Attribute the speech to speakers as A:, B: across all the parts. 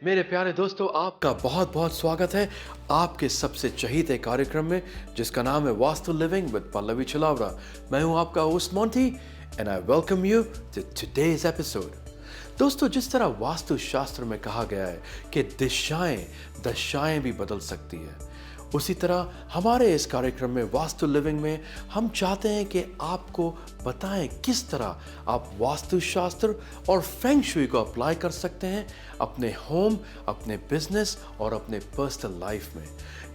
A: मेरे प्यारे दोस्तों, आपका बहुत बहुत स्वागत है आपके सबसे चहीते कार्यक्रम में जिसका नाम है वास्तु लिविंग विद पल्लवी छिलावरा। मैं हूं आपका host Monty and I welcome you to today's episode. दोस्तों, जिस तरह वास्तु शास्त्र में कहा गया है कि दिशाएं दशाएं भी बदल सकती है, उसी तरह हमारे इस कार्यक्रम में वास्तु लिविंग में हम चाहते हैं कि आपको बताएं किस तरह आप वास्तुशास्त्र और फेंग शुई को अप्लाई कर सकते हैं अपने होम, अपने बिजनेस और अपने पर्सनल लाइफ में।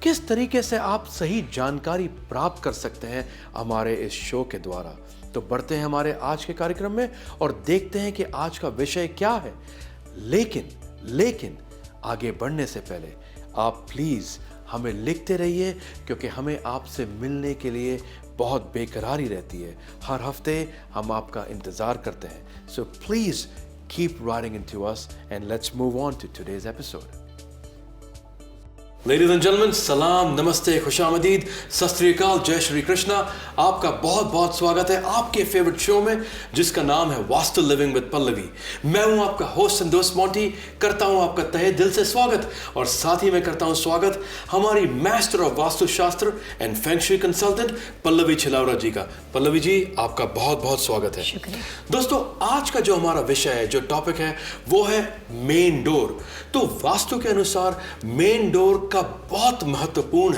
A: किस तरीके से आप सही जानकारी प्राप्त कर सकते हैं हमारे इस शो के द्वारा। तो बढ़ते हैं हमारे आज के कार्यक्रम में और देखते हैं कि आज का विषय क्या है। लेकिन आगे बढ़ने से पहले आप प्लीज हमें लिखते रहिए, क्योंकि हमें आपसे मिलने के लिए बहुत बेकरारी रहती है। हर हफ्ते हम आपका इंतजार करते हैं। So please keep writing into us and let's move on to today's episode. Ladies and gentleman, सलाम, नमस्ते, खुशामदीद, सत श्री अकाल, जय श्री कृष्णा। आपका बहुत बहुत स्वागत है आपके फेवरेट शो में जिसका नाम है वास्तु लिविंग विद पल्लवी। मैं हूं आपका होस्ट एंड दोस्त मोंटी। करता हूं आपका तहे दिल से स्वागत और साथ ही मैं करता हूं स्वागत हमारी master of vastushastra and feng shui consultant Pallavi Chhilawara ji का। पल्लवी जी, आपका बहुत बहुत स्वागत है।
B: शुक्रिया।
A: दोस्तों, आज का जो हमारा विषय है, जो टॉपिक है, वो है मेन डोर। तो वास्तु के अनुसार मेन डोर का बहुत महत्वपूर्ण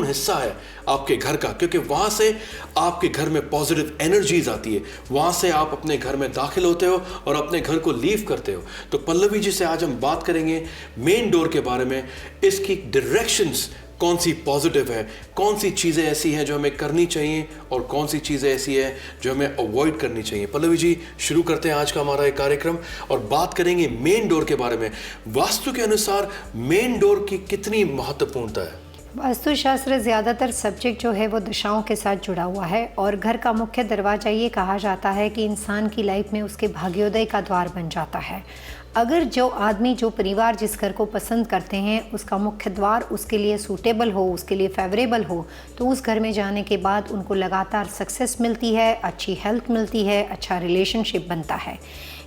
A: हिस्सा है आपके घर का, क्योंकि वहां से आपके घर में पॉजिटिव एनर्जीज आती है। वहां से आप अपने घर में दाखिल होते हो और अपने घर को लीव करते हो। तो पल्लवी जी से आज हम बात करेंगे मेन डोर के बारे में, इसकी डायरेक्शंस कौन सी पॉजिटिव है, कौन सी चीज़ें ऐसी हैं जो हमें करनी चाहिए और कौन सी चीज़ें ऐसी है जो हमें अवॉइड करनी चाहिए। पल्लवी जी, शुरू करते हैं आज का हमारा एक कार्यक्रम और बात करेंगे मेन डोर के बारे में। वास्तु के अनुसार मेन डोर की कितनी महत्वपूर्णता है?
B: वास्तुशास्त्र ज़्यादातर सब्जेक्ट जो है वो दिशाओं के साथ जुड़ा हुआ है और घर का मुख्य दरवाज़ा ये कहा जाता है कि इंसान की लाइफ में उसके भाग्योदय का द्वार बन जाता है। अगर जो आदमी, जो परिवार जिस घर को पसंद करते हैं, उसका मुख्य द्वार उसके लिए सूटेबल हो, उसके लिए फेवरेबल हो, तो उस घर में जाने के बाद उनको लगातार सक्सेस मिलती है, अच्छी हेल्थ मिलती है, अच्छा रिलेशनशिप बनता है।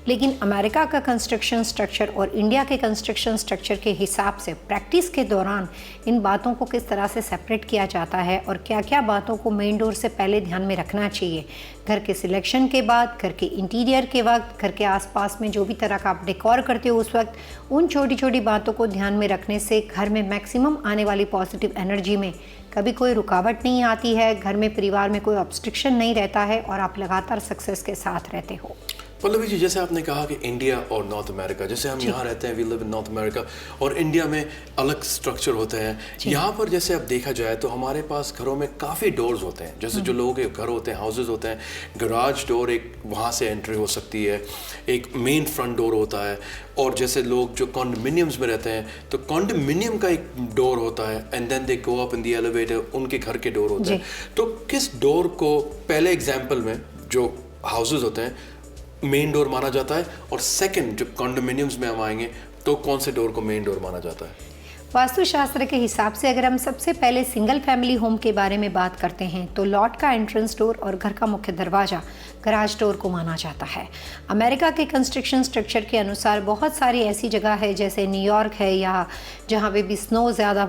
B: लेकिन अमेरिका का कंस्ट्रक्शन स्ट्रक्चर और इंडिया के कंस्ट्रक्शन स्ट्रक्चर के हिसाब से प्रैक्टिस के दौरान इन बातों को किस तरह से सेपरेट किया जाता है और क्या क्या बातों को मेन डोर से पहले ध्यान में रखना चाहिए। घर के सिलेक्शन के बाद, घर के इंटीरियर के वक्त, घर के आसपास में जो भी तरह का आप डेकोर करते हो उस वक्त, उन छोटी छोटी बातों को ध्यान में रखने से घर में मैक्सिमम आने वाली पॉजिटिव एनर्जी में कभी कोई रुकावट नहीं आती है। घर में, परिवार में कोई ऑब्स्ट्रिक्शन नहीं रहता है और आप लगातार सक्सेस के साथ रहते हो।
A: पल्लवी जी, जैसे आपने कहा कि इंडिया और नॉर्थ अमेरिका, जैसे हम यहाँ रहते हैं, we live in North America, और इंडिया में अलग स्ट्रक्चर होते हैं। यहाँ पर जैसे अब देखा जाए तो हमारे पास घरों में काफ़ी डोर्स होते हैं। जैसे जो लोगों के घर होते हैं, हाउसेज होते हैं, गराज डोर एक वहाँ से एंट्री हो सकती है, एक मेन फ्रंट डोर होता है। और जैसे लोग जो कॉन्डोमिनियम्स में रहते हैं तो कॉन्डोमिनियम का एक डोर होता है and then they go up in the elevator, उनके घर के डोर होते हैं। तो किस डोर को पहले एग्जाम्पल में जो हाउसेज होते हैं मेन डोर माना जाता है, और सेकंड जब कॉन्डोमिनियम्स में हम आएंगे तो कौन से डोर को मेन डोर माना जाता है?
B: वास्तुशास्त्र के हिसाब से अगर हम सबसे पहले सिंगल फैमिली होम के बारे में बात करते हैं तो लॉट का एंट्रेंस डोर और घर का मुख्य दरवाज़ा गराज डोर को माना जाता है। अमेरिका के कंस्ट्रक्शन स्ट्रक्चर के अनुसार बहुत सारी ऐसी जगह है, जैसे न्यूयॉर्क है या जहाँ पे भी स्नो ज़्यादा,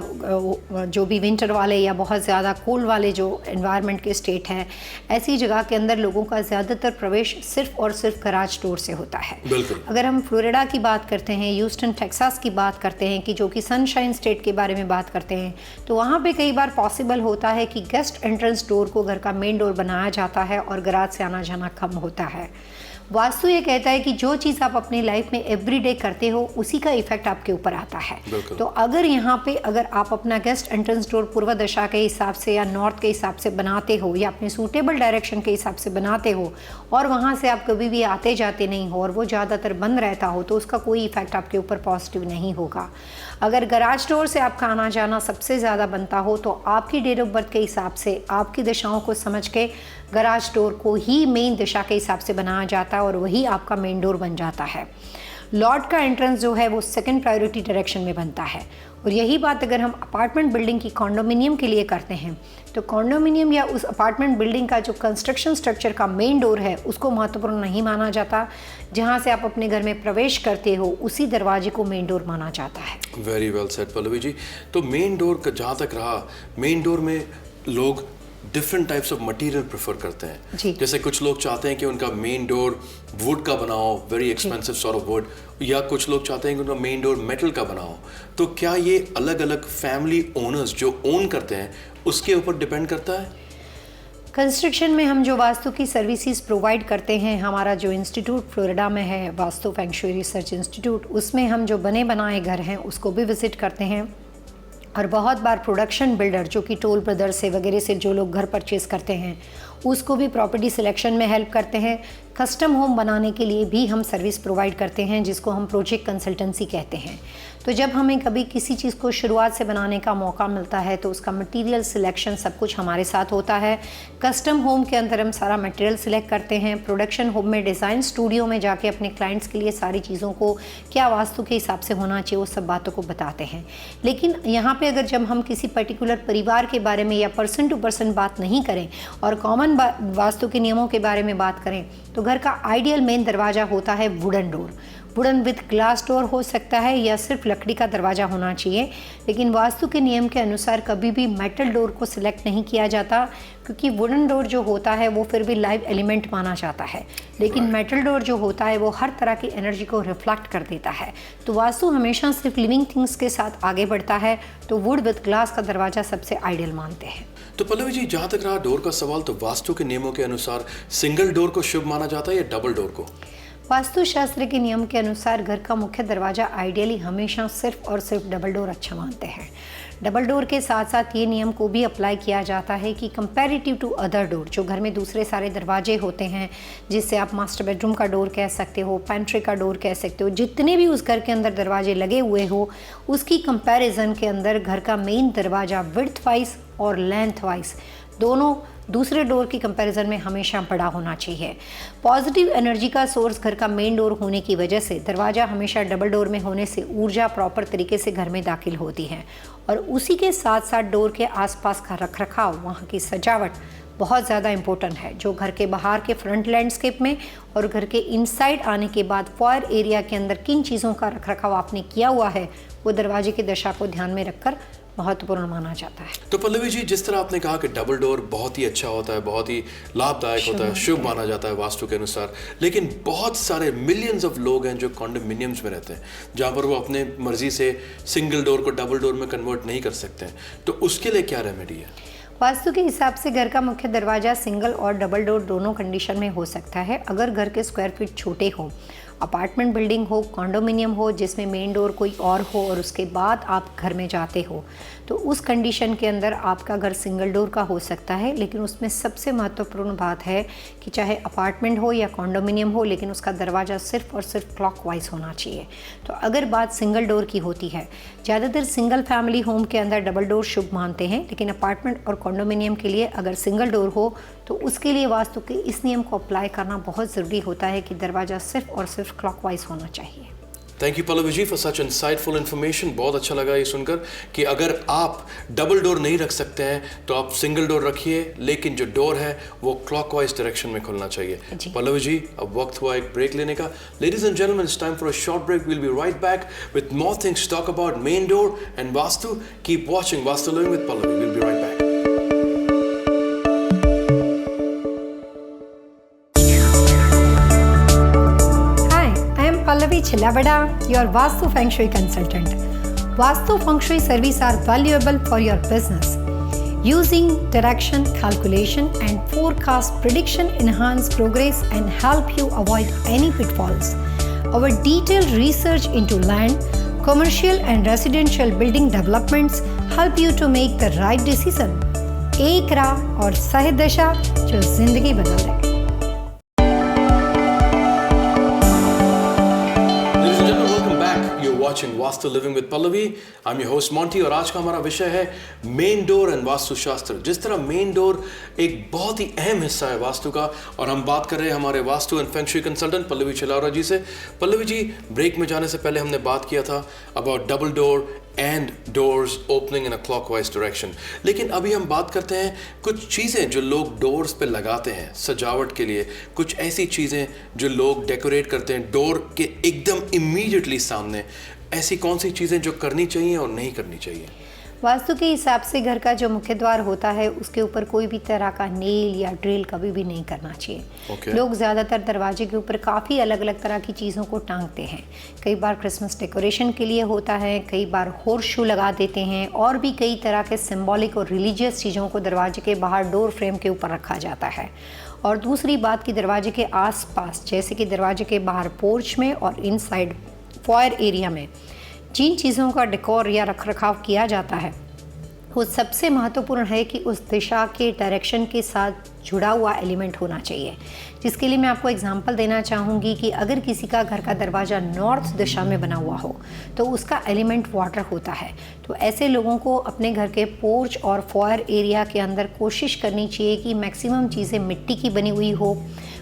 B: जो भी विंटर वाले या बहुत ज़्यादा कोल्ड वाले जो एनवायरनमेंट के स्टेट है, ऐसी जगह के अंदर लोगों का ज़्यादातर प्रवेश सिर्फ और सिर्फ गराज डोर से होता है। अगर हम फ्लोरिडा की बात करते हैं, ह्यूस्टन टेक्सास की बात करते हैं, कि जो कि सनशाइन स्टेट के बारे में बात करते हैं, तो वहाँ पे कई बार पॉसिबल होता है कि गेस्ट एंट्रेंस डोर को घर का मेन डोर बनाया जाता है और गराज से आना जाना कम होता है। वास्तु ये कहता है कि जो चीज़ आप अपनी लाइफ में एवरीडे करते हो उसी का इफेक्ट आपके ऊपर आता है। तो अगर यहाँ पे अगर आप अपना गेस्ट एंट्रेंस डोर पूर्व दिशा के हिसाब से या नॉर्थ के हिसाब से बनाते हो या अपने सूटेबल डायरेक्शन के हिसाब से बनाते हो और वहाँ से आप कभी भी आते जाते नहीं हो और वो ज़्यादातर बंद रहता हो, तो उसका कोई इफेक्ट आपके ऊपर पॉजिटिव नहीं होगा। अगर गराज डोर से आपका आना जाना सबसे ज़्यादा बनता हो तो आपकी डेट ऑफ बर्थ के हिसाब से आपकी दिशाओं को समझ के गराज डोर को ही मेन दिशा के हिसाब से बनाया जाता है और वही आपका मेन डोर बन जाता है। लॉट का एंट्रेंस जो है वो सेकंड प्रायोरिटी डायरेक्शन में बनता है। और यही बात अगर हम अपार्टमेंट बिल्डिंग की कॉन्डोमिनियम के लिए करते हैं तो कॉन्डोमिनियम या उस अपार्टमेंट बिल्डिंग का जो कंस्ट्रक्शन स्ट्रक्चर का मेन डोर है उसको महत्वपूर्ण नहीं माना जाता। जहां से आप अपने घर में प्रवेश करते हो उसी दरवाजे को मेन डोर माना जाता है।
A: Very well said Pallavi ji. तो मेन डोर का जहाँ तक रहा, मेन डोर में लोग different types of material prefer करते हैं
B: जी।
A: जैसे कुछ लोग चाहते हैं कि उनका मेन डोर वुड का बनाओ, very expensive sort of would, या कुछ लोग चाहते हैं कि उनका मेन डोर मेटल का बनाओ। तो क्या ये अलग अलग फैमिली ओनर्स जो ओन करते हैं उसके ऊपर डिपेंड करता है?
B: कंस्ट्रक्शन में हम जो वास्तु की सर्विसेज प्रोवाइड करते हैं, हमारा जो इंस्टीट्यूट फ्लोरिडा में है, vastu feng shui research institute, उसमें हम जो बने बनाए घर हैं उसको भी विजिट करते हैं। और बहुत बार प्रोडक्शन बिल्डर जो कि टोल ब्रदर्स से वगैरह से जो लोग घर परचेज करते हैं उसको भी प्रॉपर्टी सिलेक्शन में हेल्प करते हैं। कस्टम होम बनाने के लिए भी हम सर्विस प्रोवाइड करते हैं जिसको हम प्रोजेक्ट कंसल्टेंसी कहते हैं। तो जब हमें कभी किसी चीज़ को शुरुआत से बनाने का मौका मिलता है तो उसका मटेरियल सिलेक्शन सब कुछ हमारे साथ होता है। कस्टम होम के अंदर हम सारा मटेरियल सिलेक्ट करते हैं। प्रोडक्शन होम में डिज़ाइन स्टूडियो में जाके अपने क्लाइंट्स के लिए सारी चीज़ों को क्या वास्तु के हिसाब से होना चाहिए वो सब बातों को बताते हैं। लेकिन यहाँ पे अगर जब हम किसी पर्टिकुलर परिवार के बारे में या पर्सन टू पर्सन बात नहीं करें और कॉमन वास्तु के नियमों के बारे में बात करें तो घर का आइडियल मेन दरवाज़ा होता है wooden door. Wooden with glass door हो सकता है या सिर्फ लकड़ी का दरवाज़ा होना चाहिए। लेकिन वास्तु के नियम के अनुसार कभी भी मेटल डोर को सिलेक्ट नहीं किया जाता क्योंकि वुडन डोर जो होता है वो फिर भी लाइव एलिमेंट माना जाता है। लेकिन मेटल डोर जो होता है वो हर तरह की एनर्जी को रिफ्लेक्ट कर देता है। तो वास्तु हमेशा सिर्फ लिविंग थिंग्स के साथ आगे बढ़ता है, तो वुड विथ ग्लास का दरवाज़ा सबसे आइडियल मानते हैं।
A: तो पल्लवी जी, जहाँ तक रहा डोर का सवाल, तो वास्तु के नियमों के अनुसार सिंगल डोर को शुभ माना जाता है या डबल डोर को?
B: वास्तु शास्त्र के नियम के अनुसार घर का मुख्य दरवाज़ा आइडियली हमेशा सिर्फ और सिर्फ डबल डोर अच्छा मानते हैं। डबल डोर के साथ साथ ये नियम को भी अप्लाई किया जाता है कि कंपैरेटिव टू अदर डोर, जो घर में दूसरे सारे दरवाजे होते हैं जिससे आप मास्टर बेडरूम का डोर कह सकते हो, पेंट्री का डोर कह सकते हो, जितने भी उस घर के अंदर दरवाजे लगे हुए हो उसकी कंपैरिजन के अंदर घर का मेन दरवाज़ा विड्थ वाइज और लेंथ वाइज दोनों दूसरे डोर की कंपैरिजन में हमेशा बड़ा होना चाहिए। पॉजिटिव एनर्जी का सोर्स घर का मेन डोर होने की वजह से दरवाज़ा हमेशा डबल डोर में होने से ऊर्जा प्रॉपर तरीके से घर में दाखिल होती है और उसी के साथ साथ डोर के आसपास का रखरखाव, वहाँ की सजावट बहुत ज़्यादा इम्पोर्टेंट है, जो घर के बाहर के फ्रंट लैंडस्केप में और घर के इनसाइड आने के बाद फॉयर एरिया के अंदर किन चीज़ों का रखरखाव आपने किया हुआ है वो दरवाजे की दशा को ध्यान में रखकर महत्वपूर्ण माना जाता है।
A: तो पल्लवी जी, जिस तरह आपने कहा कि डबल डोर बहुत ही अच्छा होता है, बहुत ही लाभदायक होता है, शुभ माना जाता है वास्तु के अनुसार, लेकिन बहुत सारे मिलियंस ऑफ लोग हैं जो कॉन्डोमिनियम्स में रहते हैं जहाँ पर वो अपने मर्जी से सिंगल डोर को डबल डोर में कन्वर्ट नहीं कर सकते हैं। तो उसके लिए क्या रेमेडी है?
B: वास्तु के हिसाब से घर का मुख्य दरवाज़ा सिंगल और डबल डोर दोनों कंडीशन में हो सकता है। अगर घर के स्क्वायर फीट छोटे हो, अपार्टमेंट बिल्डिंग हो, कॉन्डोमिनियम हो जिसमें मेन डोर कोई और हो और उसके बाद आप घर में जाते हो, तो उस कंडीशन के अंदर आपका घर सिंगल डोर का हो सकता है। लेकिन उसमें सबसे महत्वपूर्ण बात है कि चाहे अपार्टमेंट हो या कॉन्डोमिनियम हो, लेकिन उसका दरवाज़ा सिर्फ और सिर्फ क्लॉकवाइज होना चाहिए। तो अगर बात सिंगल डोर की होती है, ज़्यादातर सिंगल फैमिली होम के अंदर डबल डोर शुभ मानते हैं, लेकिन अपार्टमेंट और कॉन्डोमिनियम के लिए अगर सिंगल डोर हो तो उसके लिए वास्तु के इस नियम को अप्लाई करना बहुत ज़रूरी होता है कि दरवाज़ा सिर्फ और सिर्फ क्लॉकवाइज होना चाहिए।
A: Thank you Pallavi ji for such insightful information. बहुत अच्छा लगा ये सुनकर कि अगर आप डबल डोर नहीं रख सकते हैं तो आप सिंगल डोर रखिए, लेकिन जो डोर है वो क्लॉकवाइज डायरेक्शन में खुलना चाहिए। पल्लवी जी, अब वक्त हुआ एक ब्रेक लेने का। Ladies and gentleman, it's time for a short break. We'll be right back with more things to talk about main door and Vastu. Keep watching Vastu living with Pallavi. Will be right back.
B: Pallavi Chilabada, your Vastu Feng Shui consultant. Vastu Feng Shui services are valuable for your business. Using direction, calculation and forecast prediction enhance progress and help you avoid any pitfalls. Our detailed research into land, commercial and residential building developments help you to make the right decision. एक राह और सही दिशा जो जिंदगी बदल दे।
A: watching Vastu Living with Pallavi. I'm your host Monty और आज का हमारा विषय है मेन डोर एंड वास्तुशास्त्र। जिस तरह मेन डोर एक बहुत ही अहम हिस्सा है वास्तु का, और हम बात कर रहे हैं हमारे vastu and feng shui consultant Pallavi Chilawara ji से। पल्लवी जी, ब्रेक में जाने से पहले हमने बात किया था about double door and doors opening in a clockwise direction, लेकिन अभी हम बात करते हैं कुछ चीज़ें जो लोग डोर्स पे लगाते हैं सजावट के लिए, कुछ ऐसी चीज़ें जो लोग डेकोरेट करते हैं डोर के एकदम इमीडिएटली सामने। ऐसी कौन सी चीज़ें जो करनी चाहिए और नहीं करनी चाहिए?
B: वास्तु के हिसाब से घर का जो मुख्य द्वार होता है उसके ऊपर कोई भी तरह का नेल या ड्रिल कभी भी नहीं करना चाहिए। लोग ज़्यादातर दरवाजे के ऊपर काफ़ी अलग अलग तरह की चीज़ों को टांगते हैं। कई बार क्रिसमस डेकोरेशन के लिए होता है, कई बार हॉर्स शू लगा देते हैं, और भी कई तरह के सिंबॉलिक और रिलीजियस चीज़ों को दरवाजे के बाहर डोर फ्रेम के ऊपर रखा जाता है। और दूसरी बात कि दरवाजे के आसपास, जैसे कि दरवाजे के बाहर पोर्च में और इनसाइड फॉयर एरिया में जिन चीज़ों का डेकोर या रखरखाव किया जाता है वो सबसे महत्वपूर्ण है कि उस दिशा के डायरेक्शन के साथ जुड़ा हुआ एलिमेंट होना चाहिए। जिसके लिए मैं आपको एग्जांपल देना चाहूँगी कि अगर किसी का घर का दरवाज़ा नॉर्थ दिशा में बना हुआ हो तो उसका एलिमेंट वाटर होता है। तो ऐसे लोगों को अपने घर के पोर्च और फॉयर एरिया के अंदर कोशिश करनी चाहिए कि मैक्सिमम चीज़ें मिट्टी की बनी हुई हो,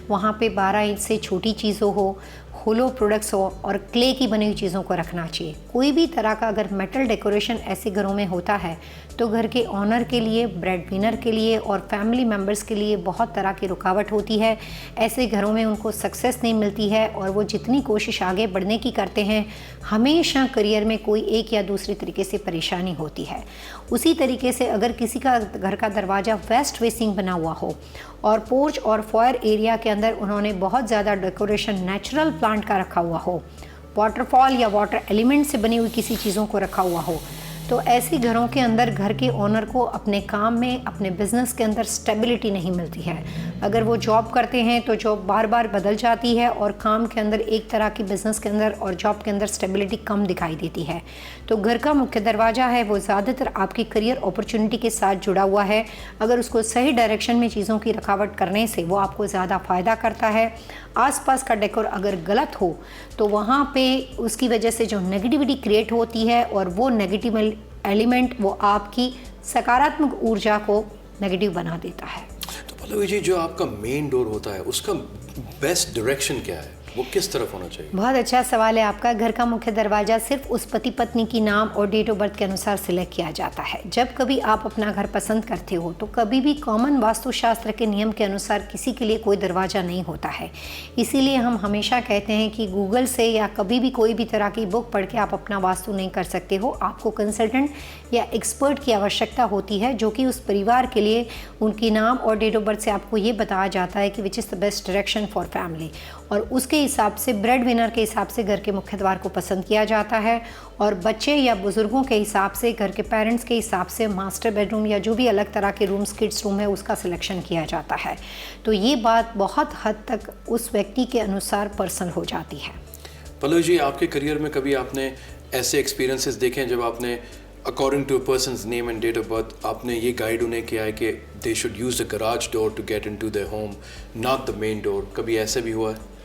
B: वहाँ पे 12 इंच से छोटी चीज़ों हो, होलो प्रोडक्ट्स हो, और क्ले की बनी हुई चीज़ों को रखना चाहिए। कोई भी तरह का अगर मेटल डेकोरेशन ऐसे घरों में होता है तो घर के ऑनर के लिए, ब्रेड विनर के लिए और फैमिली मेम्बर्स के लिए बहुत तरह की रुकावट होती है। ऐसे घरों में उनको सक्सेस नहीं मिलती है और वो जितनी कोशिश आगे बढ़ने की करते हैं हमेशा करियर में कोई एक या दूसरी तरीके से परेशानी होती है। उसी तरीके से अगर किसी का घर का दरवाज़ा वेस्ट फेसिंग बना हुआ हो और पोर्च और फॉयर एरिया के अंदर उन्होंने बहुत ज़्यादा डेकोरेशन नेचुरल प्लांट का रखा हुआ हो, वाटरफॉल या वाटर एलिमेंट से बनी हुई किसी चीज़ों को रखा हुआ हो, तो ऐसे घरों के अंदर घर के ओनर को अपने काम में, अपने बिजनेस के अंदर स्टेबिलिटी नहीं मिलती है। अगर वो जॉब करते हैं तो जॉब बार बार बदल जाती है और काम के अंदर एक तरह की, बिजनेस के अंदर और जॉब के अंदर स्टेबिलिटी कम दिखाई देती है। तो घर का मुख्य दरवाज़ा है वो ज़्यादातर आपकी करियर अपॉर्चुनिटी के साथ जुड़ा हुआ है। अगर उसको सही डायरेक्शन में चीज़ों की रखावट करने से वो आपको ज़्यादा फ़ायदा करता है। आसपास का डेकोर अगर गलत हो तो वहाँ पे उसकी वजह से जो नेगेटिविटी क्रिएट होती है और वो नेगेटिव एलिमेंट वो आपकी सकारात्मक ऊर्जा को नेगेटिव बना देता है।
A: तो पल्लवी जी, जो आपका मेन डोर होता है उसका बेस्ट डायरेक्शन क्या है, वो किस तरफ होना चाहिए?
B: बहुत अच्छा सवाल है आपका। घर का मुख्य दरवाज़ा सिर्फ उस पति पत्नी की नाम और डेट ऑफ बर्थ के अनुसार सिलेक्ट किया जाता है। जब कभी आप अपना घर पसंद करते हो तो कभी भी कॉमन वास्तुशास्त्र के नियम के अनुसार किसी के लिए कोई दरवाज़ा नहीं होता है। इसीलिए हम हमेशा कहते हैं कि गूगल से या कभी भी कोई भी तरह की बुक पढ़ के आप अपना वास्तु नहीं कर सकते हो। आपको कंसल्टेंट या एक्सपर्ट की आवश्यकता होती है जो कि उस परिवार के लिए उनकी नाम और डेट ऑफ बर्थ से आपको ये बताया जाता है कि which is the best direction for family, और उसके हिसाब से ब्रेड विनर के हिसाब से घर के मुख्य द्वार को पसंद किया जाता है, और बच्चे या बुजुर्गों के हिसाब से, घर के पेरेंट्स के हिसाब से मास्टर बेडरूम या जो भी अलग तरह के रूम्स, किड्स रूम है, उसका सिलेक्शन किया जाता है। तो ये बात बहुत हद तक उस व्यक्ति के अनुसार पर्सनल हो जाती है।
A: पल्लवी जी, आपके करियर में कभी आपने ऐसे एक्सपीरियंसेस देखे हैं जब आपने according to a person's name and date of birth आपने ये गाइड उन्हें किया है कि they should use the garage door to get into their home, not the main door? कभी ऐसे भी हुआ है?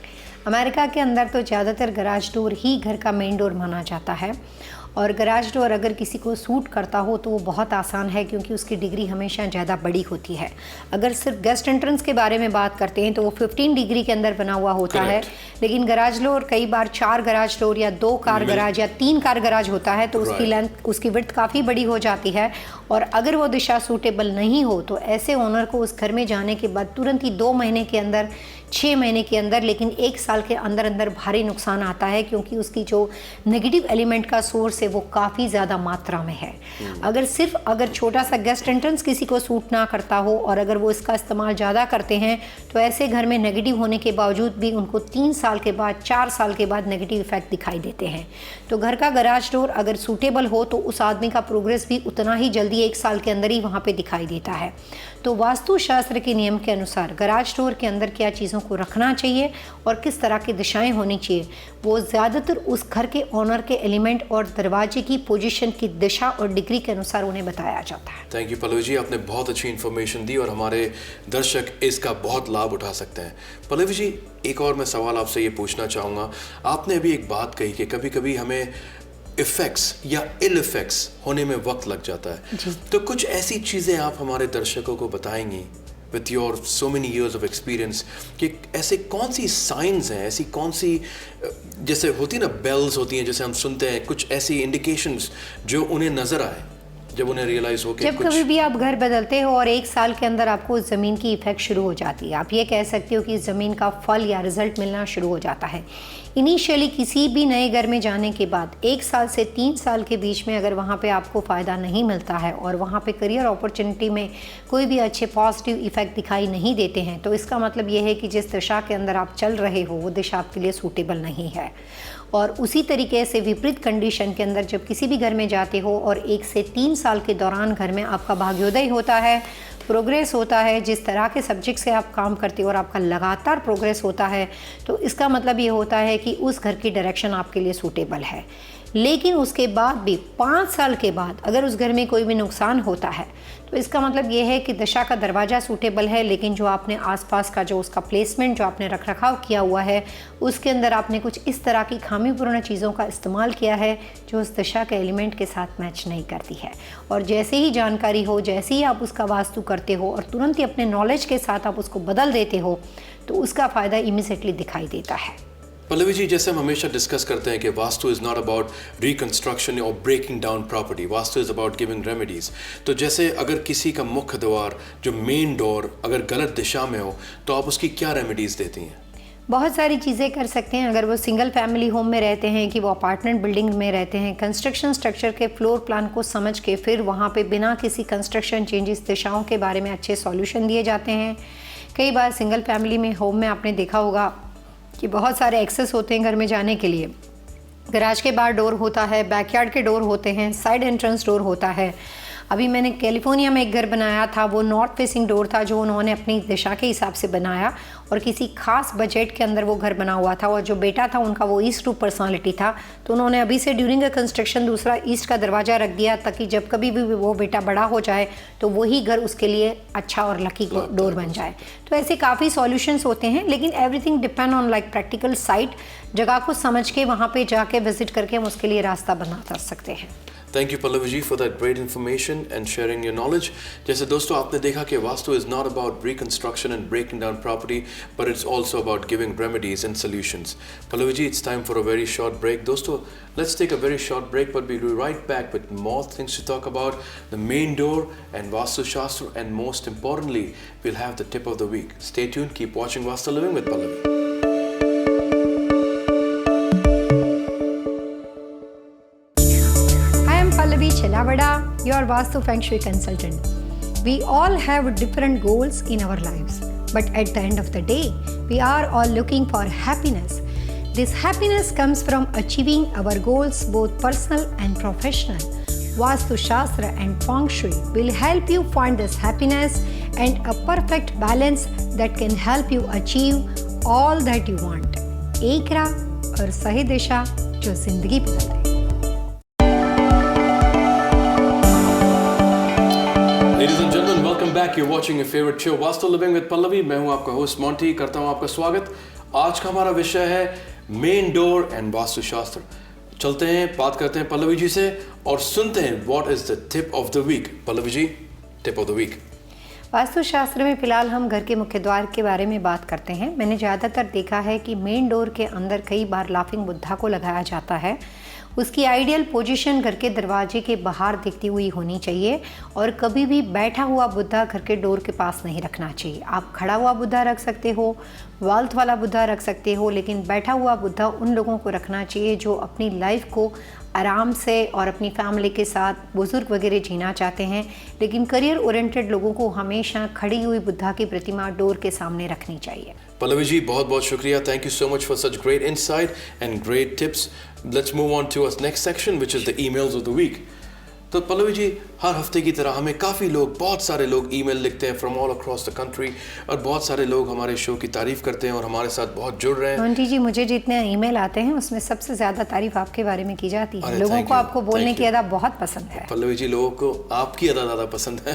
B: अमेरिका के अंदर तो ज़्यादातर गराज डोर ही घर का मेन डोर माना जाता है, और गराज डोर अगर किसी को सूट करता हो तो वो बहुत आसान है क्योंकि उसकी डिग्री हमेशा ज़्यादा बड़ी होती है। अगर सिर्फ गेस्ट एंट्रेंस के बारे में बात करते हैं तो वो 15 डिग्री के अंदर बना हुआ होता है, लेकिन गराज डोर कई बार 4 गराज डोर या 2 कार गराज या 3 कार गराज होता है, तो उसकी लेंथ, उसकी विड्थ काफ़ी बड़ी हो जाती है। और अगर वो दिशा सूटेबल नहीं हो तो ऐसे ओनर को उस घर में जाने के बाद तुरंत ही 2 महीने के अंदर, 6 महीने के अंदर, लेकिन 1 साल के अंदर अंदर भारी नुकसान आता है क्योंकि उसकी जो नेगेटिव एलिमेंट का सोर्स है वो काफ़ी ज़्यादा मात्रा में है। अगर छोटा सा गेस्ट एंट्रेंस किसी को सूट ना करता हो और अगर वो इसका इस्तेमाल ज़्यादा करते हैं तो ऐसे घर में नेगेटिव होने के बावजूद भी उनको 3 साल के बाद, 4 साल के बाद नेगेटिव इफेक्ट दिखाई देते हैं। तो घर का गराज डोर अगर सूटेबल हो तो उस आदमी का प्रोग्रेस भी उतना ही जल्दी 1 साल के अंदर ही वहाँ पे दिखाई देता है। तो वास्तुशास्त्र के नियम के अनुसार गराज डोर के अंदर क्या चीज़ों को रखना चाहिए और किस तरह की दिशाएं होनी चाहिए वो ज़्यादातर उस घर के ओनर के एलिमेंट और दरवाजे की पोजीशन की दिशा और डिग्री के अनुसार उन्हें बताया जाता है।
A: थैंक यू पल्लवी जी, आपने बहुत अच्छी इन्फॉर्मेशन दी और हमारे दर्शक इसका बहुत लाभ उठा सकते हैं। पल्लवी जी, एक और मैं सवाल आपसे ये पूछना चाहूँगा। आपने अभी एक बात कही कि कभी कभी हमें इफेक्ट्स या इल इफेक्ट्स होने में वक्त लग जाता है। तो कुछ ऐसी चीज़ें आप हमारे दर्शकों को बताएंगी with your so many years of experience कि ऐसे कौन सी साइंस हैं, ऐसी कौन सी जैसे होती ना बेल्स होती हैं, जैसे हम सुनते हैं कुछ ऐसी इंडिकेशंस जो उन्हें नज़र आए जब उन्हें रियलाइज हो कि
B: जब कभी भी आप घर बदलते हो और 1 साल के अंदर आपको उस ज़मीन की इफेक्ट शुरू हो जाती है, आप ये कह सकते हो कि इस ज़मीन का फल या रिजल्ट मिलना शुरू हो जाता है। इनिशियली किसी भी नए घर में जाने के बाद 1 साल से 3 साल के बीच में अगर वहाँ पे आपको फ़ायदा नहीं मिलता है और वहाँ पे करियर अपॉर्चुनिटी में कोई भी अच्छे पॉजिटिव इफेक्ट दिखाई नहीं देते हैं, तो इसका मतलब ये है कि जिस दिशा के अंदर आप चल रहे हो वो दिशा आपके लिए सूटेबल नहीं है। और उसी तरीके से विपरीत कंडीशन के अंदर जब किसी भी घर में जाते हो और 1 से 3 साल के दौरान घर में आपका भाग्योदय होता है, प्रोग्रेस होता है, जिस तरह के सब्जेक्ट से आप काम करते हो और आपका लगातार प्रोग्रेस होता है, तो इसका मतलब ये होता है कि उस घर की डायरेक्शन आपके लिए सूटेबल है। लेकिन उसके बाद भी 5 साल के बाद अगर उस घर में कोई भी नुकसान होता है, तो इसका मतलब ये है कि दिशा का दरवाज़ा सूटेबल है, लेकिन जो आपने आसपास का जो उसका प्लेसमेंट जो आपने रख रखाव किया हुआ है, उसके अंदर आपने कुछ इस तरह की खामीपूर्ण चीज़ों का इस्तेमाल किया है जो उस दिशा के एलिमेंट के साथ मैच नहीं करती है। और जैसे ही जानकारी हो, जैसे ही आप उसका वास्तु करते हो और तुरंत ही अपने नॉलेज के साथ आप उसको बदल देते हो, तो उसका फ़ायदा इमीडिएटली दिखाई देता है।
A: पल्लवी जी, जैसे हम हमेशा डिस्कस करते हैं कि vastu is not about reconstruction और breaking down property, vastu is about giving remedies. तो जैसे अगर किसी का मुख्य द्वार जो मेन डोर अगर गलत दिशा में हो, तो आप उसकी क्या रेमेडीज़ देती हैं?
B: बहुत सारी चीज़ें कर सकते हैं। अगर वो सिंगल फैमिली होम में रहते हैं कि वो अपार्टमेंट बिल्डिंग में रहते हैं, कंस्ट्रक्शन स्ट्रक्चर के फ्लोर प्लान को समझ के फिर वहाँ पे बिना किसी कंस्ट्रक्शन चेंजेस दिशाओं के बारे में अच्छे सॉल्यूशन दिए जाते हैं। कई बार सिंगल फैमिली में होम में आपने देखा होगा कि बहुत सारे एक्सेस होते हैं घर में जाने के लिए। गैराज के बाहर डोर होता है, बैकयार्ड के डोर होते हैं, साइड एंट्रेंस डोर होता है। अभी मैंने कैलिफोर्निया में एक घर बनाया था, वो नॉर्थ फेसिंग डोर था जो उन्होंने अपनी दिशा के हिसाब से बनाया और किसी खास बजट के अंदर वो घर बना हुआ था। और जो बेटा था उनका वो ईस्ट टू पर्सनालिटी था, तो उन्होंने अभी से ड्यूरिंग अ कंस्ट्रक्शन दूसरा ईस्ट का दरवाज़ा रख दिया ताकि जब कभी भी वो बेटा बड़ा हो जाए तो वही घर उसके लिए अच्छा और लकी डोर बन जाए। तो ऐसे काफ़ी सॉल्यूशंस होते हैं, लेकिन everything depend on like practical site, जगह को समझ के वहाँ पे जाके विजिट करके हम उसके लिए रास्ता बना सकते हैं।
A: Thank you Pallavi ji for that great information and sharing your knowledge. जैसे दोस्तों आपने देखा कि vastu is not about reconstruction and breaking down property, but it's also about giving remedies and solutions. Pallavi ji, it's time for a very short break. दोस्तों, let's take a very short break, but we'll be right back with more things to talk about the main door and Vastu Shastra, and most importantly, we'll have the tip of the week. Stay tuned, keep watching Vastu Living with Pallavi.
B: Pallavi Chelavada, your Vastu Feng Shui consultant. We all have different goals in our lives, but at the end of the day, we are all looking for happiness. This happiness comes from achieving our goals, both personal and professional. Vastu Shastra and Feng Shui will help you find this happiness and a perfect balance that can help you achieve all that you want. एक राह और सही दिशा जो जिंदगी बदल दे।
A: Ladies and gentlemen, welcome back. You're watching your favorite show, Vastu Living with Pallavi. मैं हूं आपका होस्ट मॉन्टी, करता हूं आपका स्वागत। आज का हमारा विषय है मेन डोर एंड वास्तु शास्त्र। चलते हैं, बात करते हैं पल्लवी जी से और सुनते हैं what is the tip of the week. Pallavi ji, tip of the week.
B: Vastu Shastra में फिलहाल हम घर के मुख्य द्वार के बारे में बात करते हैं। मैंने ज़्यादातर देखा है कि मेन डोर के अंदर कई बार लाफिंग बुद्धा को लगाया जाता है। उसकी आइडियल पोजीशन घर के दरवाजे के बाहर दिखती हुई होनी चाहिए और कभी भी बैठा हुआ बुद्धा घर के डोर के पास नहीं रखना चाहिए। आप खड़ा हुआ बुद्धा रख सकते हो, वाल्थ वाला बुद्धा रख सकते हो, लेकिन बैठा हुआ बुद्धा उन लोगों को रखना चाहिए जो अपनी लाइफ को आराम से और अपनी फैमिली के साथ बुजुर्ग वगैरह जीना चाहते हैं। लेकिन करियर ओरिएंटेड लोगों को हमेशा खड़ी हुई बुद्धा की प्रतिमा डोर के सामने रखनी चाहिए।
A: पल्लवी जी, बहुत बहुत शुक्रिया। Thank you so much for such great insight and great tips. Let's move on to our next section which is the emails of the week. तो पल्लवी जी, हर हफ्ते की तरह हमें काफ़ी लोग, बहुत सारे लोग ईमेल लिखते हैं from all across the country और बहुत सारे लोग हमारे शो की तारीफ करते हैं और हमारे साथ बहुत जुड़ रहे हैं।
B: मोंटी जी, मुझे जितने ईमेल आते हैं उसमें सबसे ज़्यादा तारीफ आपके बारे में की जाती है। लोगों को आपको बोलने की अदा बहुत पसंद है।
A: पल्लवी जी, लोगों को आपकी अदा ज़्यादा पसंद है।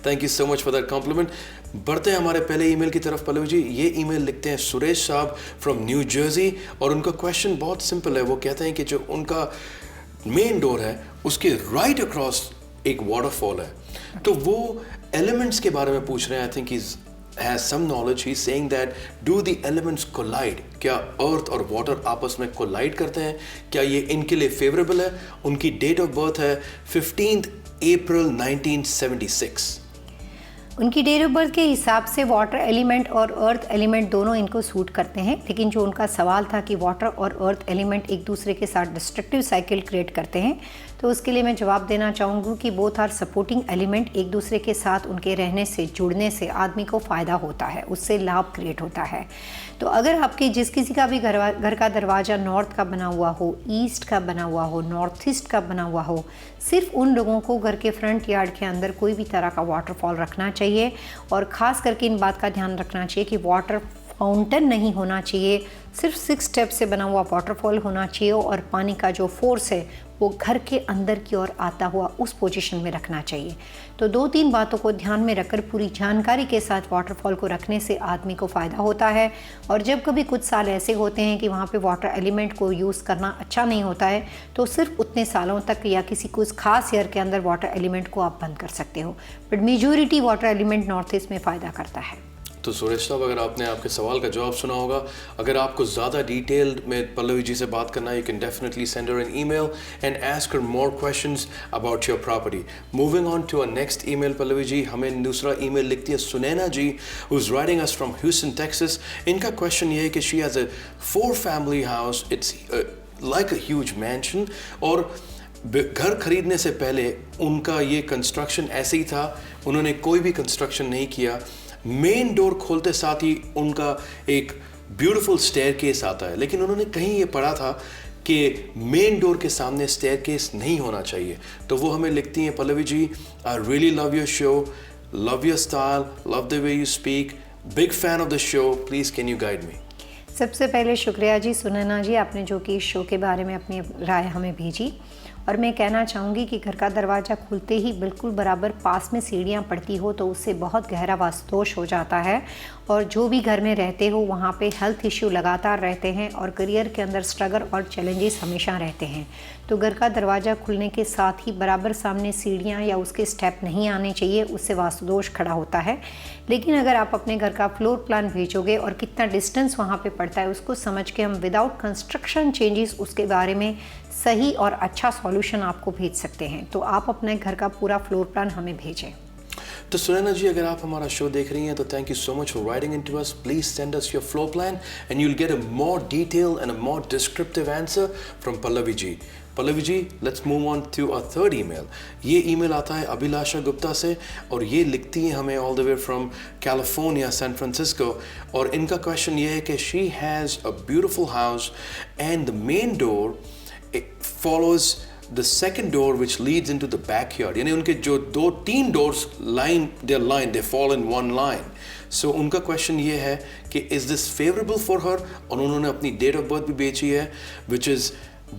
A: Thank you so much for that compliment. बढ़ते हैं हमारे पहले ईमेल की तरफ। पल्लवी जी, ये ईमेल लिखते हैं सुरेश साहब फ्रॉम न्यू जर्सी और उनका क्वेश्चन बहुत सिंपल है। वो कहते हैं कि जो उनका मेन डोर है उसके राइट अक्रॉस एक वाटरफॉल है। तो वो एलिमेंट्स के बारे में पूछ रहे हैं। I think is has some knowledge. He's saying that do the elements collide? क्या अर्थ और वाटर आपस में कोलाइड करते हैं? क्या ये इनके लिए फेवरेबल है? उनकी डेट ऑफ बर्थ है 15 अप्रैल 1976।
B: उनकी डेट ऑफ बर्थ के हिसाब से वाटर एलिमेंट और अर्थ एलिमेंट दोनों इनको सूट करते हैं, लेकिन जो उनका सवाल था कि वाटर और अर्थ एलिमेंट एक दूसरे के साथ डिस्ट्रक्टिव साइकिल क्रिएट करते हैं, तो उसके लिए मैं जवाब देना चाहूँगी कि बोथ आर सपोर्टिंग एलिमेंट। एक दूसरे के साथ उनके रहने से, जुड़ने से आदमी को फ़ायदा होता है, उससे लाभ क्रिएट होता है। तो अगर आपके जिस किसी का भी घर का दरवाज़ा नॉर्थ का बना हुआ हो, ईस्ट का बना हुआ हो, नॉर्थ ईस्ट का बना हुआ हो, सिर्फ उन लोगों को घर के फ्रंट यार्ड के अंदर कोई भी तरह का वाटरफॉल रखना चाहिए। और ख़ास करके इन बात का ध्यान रखना चाहिए कि वाटर फाउंटेन नहीं होना चाहिए, सिर्फ 6 स्टेप से बना हुआ वाटरफॉल होना चाहिए और पानी का जो फोर्स है वो घर के अंदर की ओर आता हुआ उस पोजीशन में रखना चाहिए। तो 2-3 बातों को ध्यान में रखकर पूरी जानकारी के साथ वाटरफॉल को रखने से आदमी को फ़ायदा होता है। और जब कभी कुछ साल ऐसे होते हैं कि वहाँ पे वाटर एलिमेंट को यूज़ करना अच्छा नहीं होता है, तो सिर्फ उतने सालों तक या किसी कुछ खास ईयर के अंदर वाटर एलिमेंट को आप बंद कर सकते हो। But majority water element north east में फ़ायदा करता है।
A: तो सुरेश साहब, अगर आपने आपके सवाल का जवाब सुना होगा, अगर आपको ज़्यादा डिटेल में पल्लवी जी से बात करना है, you can definitely send her an email and ask her more questions about your property. Moving on to a next email, Pallavi ji हमें दूसरा ईमेल लिखती है Sunaina ji, who is writing us from Houston Texas. इनका क्वेश्चन ये है कि she has a 4 family house, it's like a huge mansion, और घर खरीदने से पहले उनका ये कंस्ट्रक्शन ऐसे ही था, उन्होंने कोई भी कंस्ट्रक्शन नहीं किया। मेन डोर खोलते साथ ही उनका एक ब्यूटीफुल स्टेयरकेस आता है, लेकिन उन्होंने कहीं ये पढ़ा था कि मेन डोर के सामने स्टेयरकेस नहीं होना चाहिए। तो वो हमें लिखती हैं, Pallavi ji, I really love your show, love your style, love the way you speak, big fan of the show, please can you guide me.
B: सबसे पहले शुक्रिया जी सुनैना जी, आपने जो कि इस शो के बारे में अपनी राय हमें भेजी। और मैं कहना चाहूँगी कि घर का दरवाज़ा खुलते ही बिल्कुल बराबर पास में सीढ़ियाँ पड़ती हो तो उससे बहुत गहरा वास्तुदोष हो जाता है, और जो भी घर में रहते हो वहाँ पे हेल्थ इश्यू लगातार रहते हैं और करियर के अंदर स्ट्रगल और चैलेंजेस हमेशा रहते हैं। तो घर का दरवाज़ा खुलने के साथ ही बराबर सामने सीढ़ियाँ या उसके स्टेप नहीं आने चाहिए, उससे वास्तुदोष खड़ा होता है। लेकिन अगर आप अपने घर का फ्लोर प्लान भेजोगे और कितना डिस्टेंस वहाँ पे पड़ता है उसको समझ के हम विदाउट कंस्ट्रक्शन चेंजेस उसके बारे में सही और अच्छा सॉल्यूशन आपको भेज सकते हैं। तो आप अपने घर का पूरा फ्लोर प्लान हमें भेजें।
A: तो सुनैना जी, अगर आप हमारा शो देख रही हैं तो thank you so much for writing in to us. Please send us your floor plan and you'll get a more detail and a more descriptive answer from Pallavi ji. Pallavi ji, let's move on to a third email. ये email आता है अभिलाषा गुप्ता से, और ये लिखती हैं हमें all the way from California, San Francisco. और इनका क्वेश्चन ये है कि she has a beautiful house and the main door follows the second door which leads into the backyard. यानी उनके जो 2-3 doors they fall in one line. So उनका question ये है कि is this favorable for her, और उन्होंने अपनी डेट ऑफ बर्थ भी बेची है which is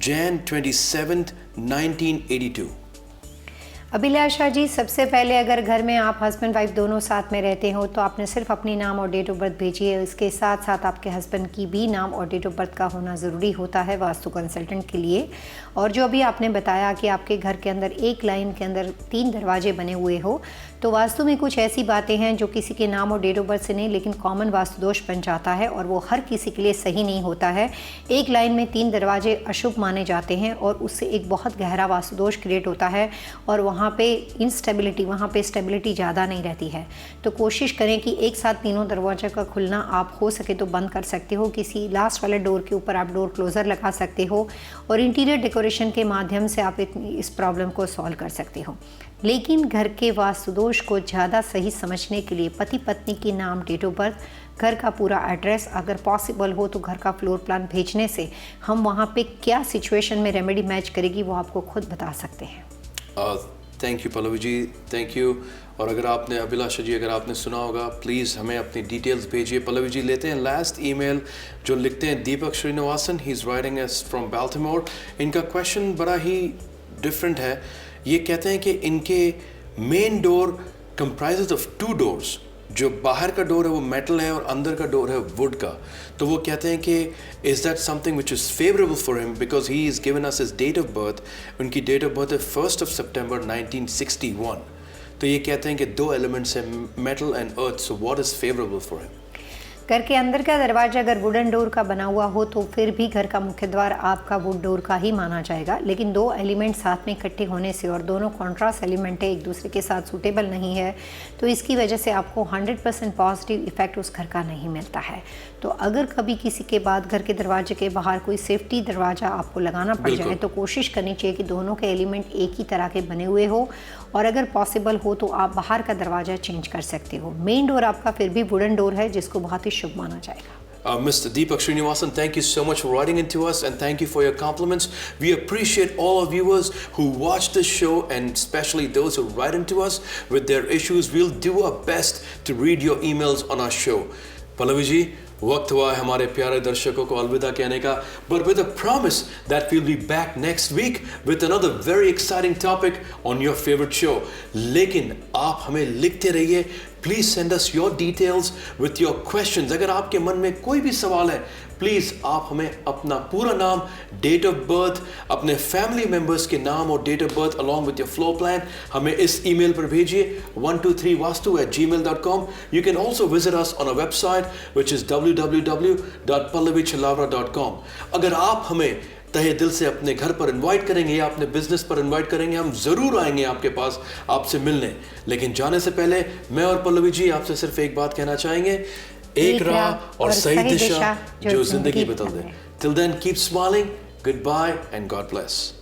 A: Jan 27th 1982।
B: अभिलाषा जी, सबसे पहले अगर घर में आप हस्बैंड वाइफ दोनों साथ में रहते हो तो आपने सिर्फ अपनी नाम और डेट ऑफ बर्थ भेजी है। इसके साथ साथ आपके हस्बैंड की भी नाम और डेट ऑफ बर्थ का होना ज़रूरी होता है वास्तु कंसल्टेंट के लिए। और जो अभी आपने बताया कि आपके घर के अंदर एक लाइन के अंदर 3 दरवाजे बने हुए हो, तो वास्तु में कुछ ऐसी बातें हैं जो किसी के नाम और डेट ऑफ बर्थ से नहीं लेकिन कॉमन वास्तु दोष बन जाता है, और वो हर किसी के लिए सही नहीं होता है। एक लाइन में 3 दरवाजे अशुभ माने जाते हैं और उससे एक बहुत गहरा वास्तु दोष क्रिएट होता है, और वहाँ पे इंस्टेबिलिटी, वहाँ पे स्टेबिलिटी ज़्यादा नहीं रहती है। तो कोशिश करें कि एक साथ तीनों दरवाजे का खुलना आप हो सके तो बंद कर सकते हो। किसी लास्ट वाले डोर के ऊपर आप डोर क्लोज़र लगा सकते हो और इंटीरियर डेकोरेशन के माध्यम से आप इस प्रॉब्लम को सॉल्व कर सकते हो। लेकिन घर के वास्तुदोष को ज़्यादा सही समझने के लिए पति पत्नी की नाम, डेट ऑफ बर्थ, घर का पूरा एड्रेस, अगर पॉसिबल हो तो घर का फ्लोर प्लान भेजने से हम वहाँ पे क्या सिचुएशन में रेमेडी मैच करेगी वो आपको खुद बता सकते हैं।
A: Thank you Pallavi ji, thank you. और अगर आपने, अभिलाषा जी, अगर आपने सुना होगा प्लीज़ हमें अपनी डिटेल्स भेजिए। पल्लवी जी लेते हैं लास्ट ईमेल जो लिखते हैं Deepak Srinivasan, he is writing us from Baltimore. इनका क्वेश्चन बड़ा ही डिफरेंट है। ये कहते हैं कि इनके main door comprises of 2 doors, जो बाहर का डोर है वो मेटल है और अंदर का डोर है वुड का, तो वो कहते हैं कि is that something which is favourable for him because he is given us his date of birth. उनकी डेट ऑफ बर्थ है 1 सितंबर 1961। तो ये कहते हैं कि दो एलिमेंट्स हैं, metal and earth, so what is favourable for him.
B: घर के अंदर का दरवाजा अगर वुडन डोर का बना हुआ हो तो फिर भी घर का मुख्य द्वार आपका वुड डोर का ही माना जाएगा, लेकिन दो एलिमेंट साथ में इकट्ठे होने से और दोनों कॉन्ट्रास्ट एलिमेंट है, एक दूसरे के साथ सूटेबल नहीं है, तो इसकी वजह से आपको 100% पॉजिटिव इफेक्ट उस घर का नहीं मिलता है। तो अगर कभी किसी के बाद घर के दरवाजे के बाहर कोई सेफ्टी दरवाजा आपको लगाना पड़ जाए तो कोशिश करनी चाहिए कि दोनों के एलिमेंट एक ही तरह के बने हुए हो, और अगर पॉसिबल हो तो आप बाहर का दरवाजा चेंज कर सकते हो। मेन डोर आपका फिर भी वुडन डोर है जिसको बहुत ही शुभ माना जाएगा।
A: Mr. Deepak Srinivasan, thank you so much for writing into us and thank you for your compliments. We appreciate all our viewers who watch this show and especially those who write into us with their issues. We'll do our best to read your emails on our show. Pallavi ji, वक्त हुआ है हमारे प्यारे दर्शकों को अलविदा कहने का, but with a promise that we'll be back next week with another very exciting topic on your favorite show. लेकिन आप हमें लिखते रहिए, please send us your details with your questions. अगर आपके मन में कोई भी सवाल है, प्लीज़ आप हमें अपना पूरा नाम, डेट ऑफ बर्थ, अपने फैमिली मेम्बर्स के नाम और date of birth along with your floor plan हमें इस ईमेल पर भेजिए 123vastu@gmail.com. You can also visit us on our website which is www.pallavichilavra.com. अगर आप हमें तहे दिल से अपने घर पर इनवाइट करेंगे या अपने बिजनेस पर इनवाइट करेंगे, हम ज़रूर आएंगे आपके पास आपसे मिलने। लेकिन जाने से पहले मैं और पल्लवी जी आपसे सिर्फ एक बात कहना चाहेंगे, एक राह और सही दिशा जो जिंदगी बदल दे। Till then, keep smiling, goodbye and God bless.